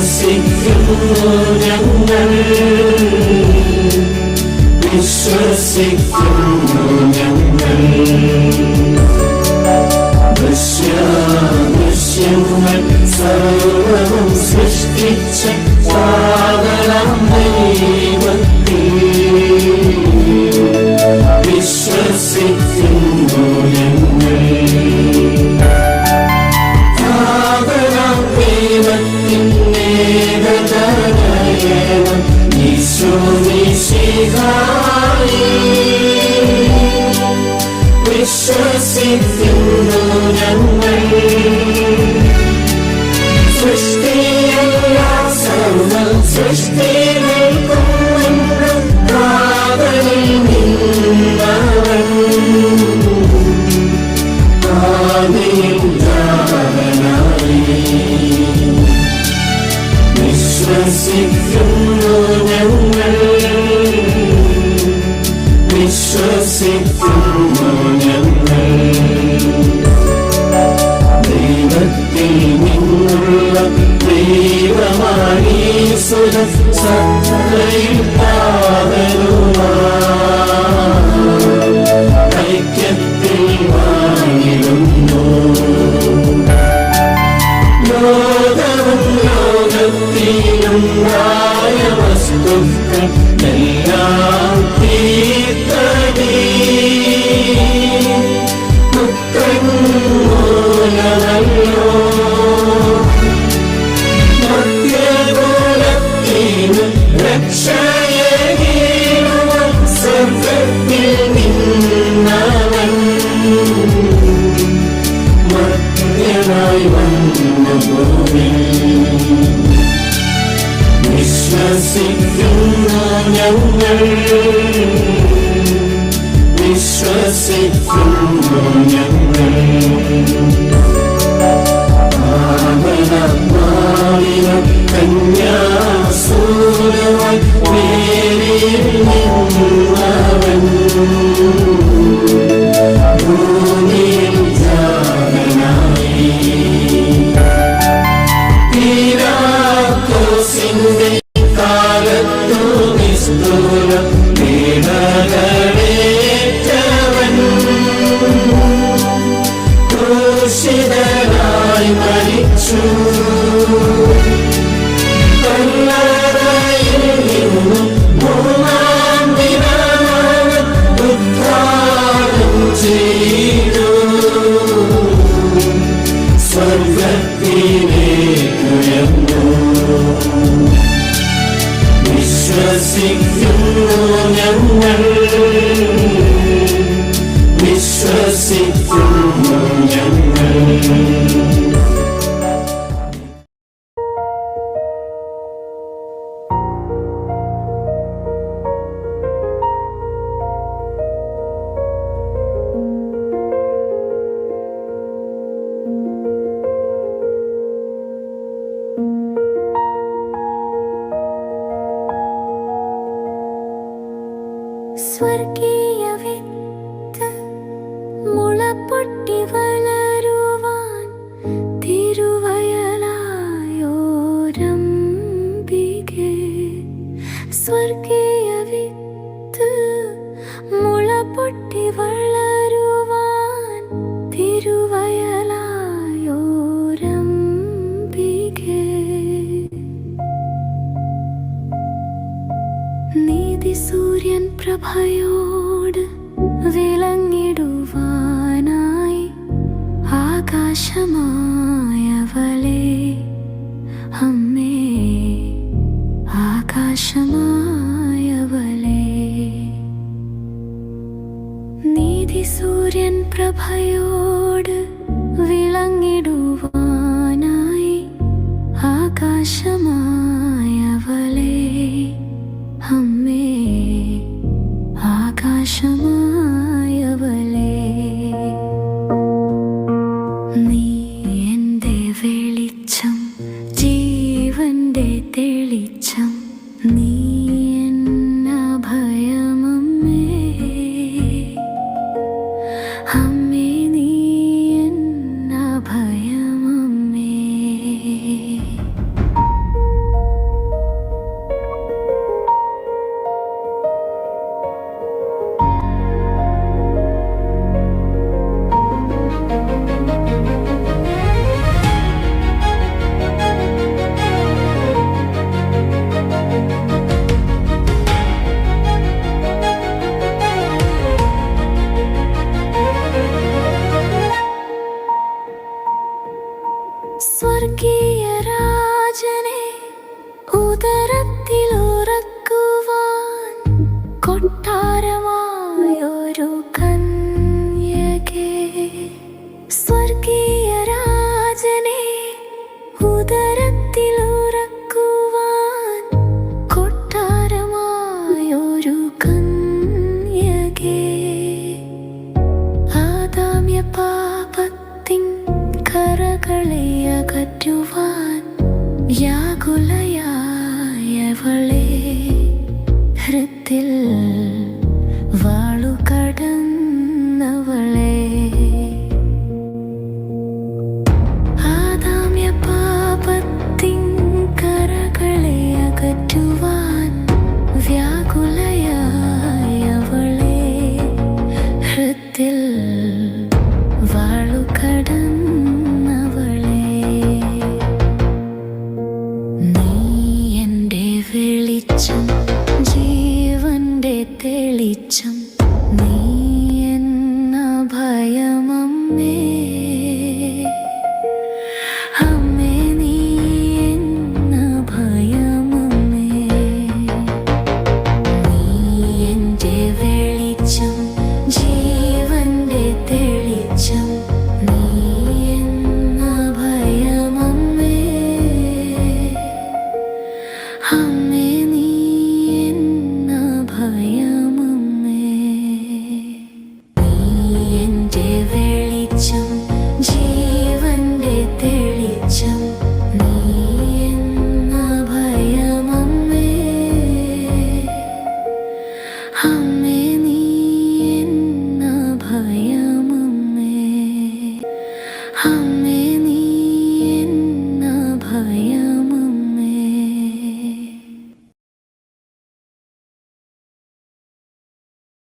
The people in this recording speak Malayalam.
വിശ്വസിക്കുന്നു ഞങ്ങൾ, വിശ്വസിക്കുന്നു ഞങ്ങൾ. ദൃശ്യങ്ങൾ സർവവും സൃഷ്ടിച്ച പാവനം ദൈവത്തിൽ വിശ്വസിക്കുന്നു ഞങ്ങൾ. പാവനം ദൈവത്തിൻ്റെ ഏകജാതനായവൻ ഈശോ മിശിഹായി വിശ്വസിക്കുന്നു ഞങ്ങൾ. സൃഷ്ടിയെല്ലാം സർവ്വം സൃഷ്ടികൾക്കും മുൻപ് കാവലിൽ നിന്നവൻ ആദിയിൽ ജാതനായി വിശ്വസിക്കുന്നു ഞങ്ങൾ, വിശ്വസിക്കുന്നു ഞങ്ങൾ. ദൈവത്തിൽ നിന്നുള്ള ദൈവമായി സുരൻ സത്തയിൽ ഐക്യത്തിൽ വാണിടുന്നു. ലോകവും ലോകത്തിലും വസ്തുക്കൾ എല്ലാം തീർത്തടി മൂലമല്ലോ മധ്യകുലത്തിന് രക്ഷയേകിടുവാൻ സ്വർഗ്ഗത്തിൽ നിന്നവൻ മധ്യനായി വന്നു ഭൂമിയിൽ വിശ്വസിക്കുന്നു ഞങ്ങൾ, വിശ്വസിക്കുന്നു ഞങ്ങൾ. കന്യാസൂരമായി മേരിയിൽ നിന്നവൻ ഭൂമിയിൽ ജാതനായി പീലാത്തോസിന്റെ കാലത്തു നിസ്തുലം പീഡകളേറ്റവൻ ക്രൂശിതനായി മരിച്ചു. കല്ലറയിൽ നിന്നും മൂന്നാം ദിനമാണ് ഉത്ഥാനം ചെയ്തു. സ്വർഗ്ഗത്തിലേക്കുയർന്നു. വിശ്വസിക്കുന്നു ഞങ്ങൾ, വിശ്വസിക്കുന്നു ഞങ്ങൾ. സ്വർഗീയ വിത്ത് മുളപ്പൊട്ടി വളരുവാൻ തിരുവയലായോരംബികേ. സ്വർഗീയ വിത്ത് മുളപ്പൊട്ടി വളരുവാൻ തിരുവയലായോരംബികേ. നീതിസൂര്യൻ പ്രഭയോട് വിളങ്ങിടുവാനായി ആകാശമായവളെ അമ്മേ, ആകാശമായവളെ. നീതിസൂര്യൻ പ്രഭയോട് വിളങ്ങിടുവാനായി ആകാശമായവളെ അമ്മേ, ആകാശമായവളെ. നീ എൻ്റെ വെളിച്ചം, ജീവന്റെ തെളിച്ചം, നീ എന്നഭയമമ്മേ. അമ്മേ നീ സ്വർഗീയ രാജനെ ഉദരത്തിലുറക്കുവാൻ കൊട്ടാരമായൊരു കന്യകേ. സ്വർഗീയ രാജനെ ഉദരത്തിലുറക്കുവാൻ കൊട്ടാരമായൊരു കന്യകേ. ആദാമ്യ പാപത്തിൻ കറകളെ അകറ്റുവാൻ വ്യാകുലയായവളെ, ഹൃത്തിൽ വാളുകടന്നവളെ. ആദാമ്യ പാപത്തിൻ കറകളെ അകറ്റുവാൻ വ്യാകുലയായവളെ, ഹൃത്തിൽ വാളുകടന്നവളെ. നീ എൻ്റെ വെളിച്ചം, ജീവന്റെ തെളിച്ചം, നീ എന്ന ഭയമമ്മേ. അമ്മേ നീ എന്ന ഭയമമ്മേ. നീ എൻ്റെ വെളിച്ചം, ജീവന്റെ തെളിച്ചം, നീ എന്ന ഭയമമ്മേ. അമ്മേ നീ എന്ന ഭയമമ്മേ. നീ എൻ്റെ വെളിച്ചം, ജീവന്റെ തെളിച്ചം, നീ എന്ന ഭയമമ്മേ. അമ്മേ നീ എന്ന ഭയമമ്മേ. അമ്മേ